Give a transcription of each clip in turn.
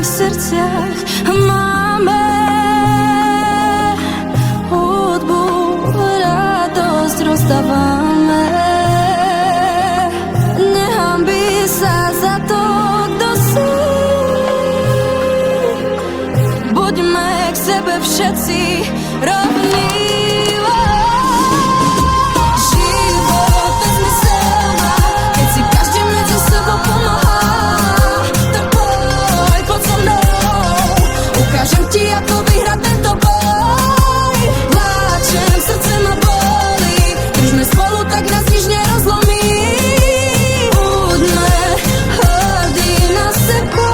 našich srdciach máme hudbu, radosť rozdávame. Nehanbí sa za to, kto si. Buďme k sebe všetci rovní. Ukážem ti, ako vyhrať tento boj. Pláčem, srdce ma bolí. Držme spolu, tak nás nič nerozlomí. Buďme hrdí na seba.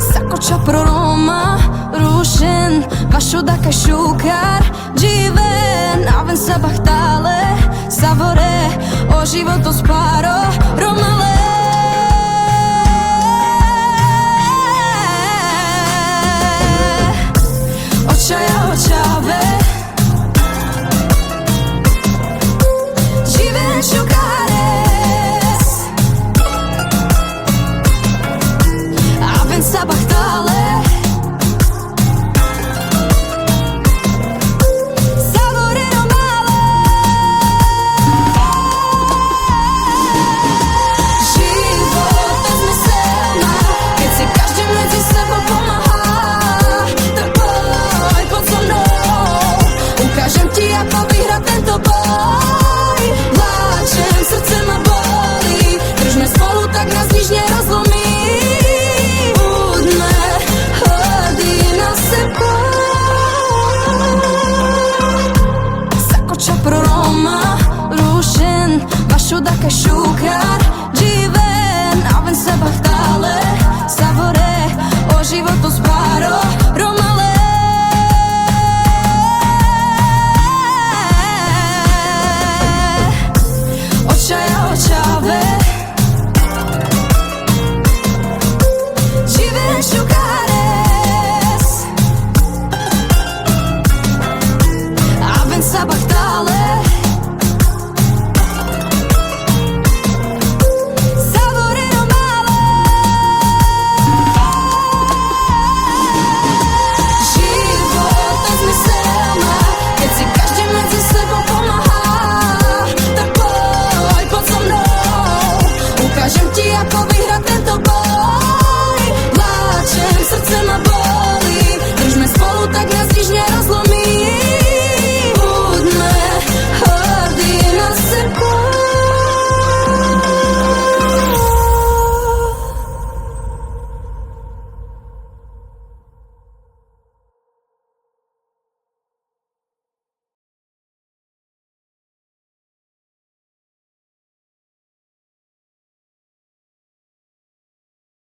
Sakoča pro Roma, rušen, vašudaka šukar, dživen, aven sa bachtale, savore, o životo sparo, Romale. Očave Živen šukares Aven sabachtale Savore Romale. Život nezmyselná, keď si každý medzi sebou pomáha. Ukážem ti, ako vyhrať tento boj. Pláčem, srdce ma bolí. Držme spolu, tak nás nič nerozlomí. Buďme hrdí na seba. Sakoča pro Roma, rušen, vašudaka šukar, dživen, aven sa bachtale, savore, o životu sparo, Romale. Očave Živen šukares Aven sabachtale Savore Romale. Život nezmyselná, keď si každý medzi sebou pomáha. Tak poď so mnou, ukážem ti, ako vyhrať tento boj.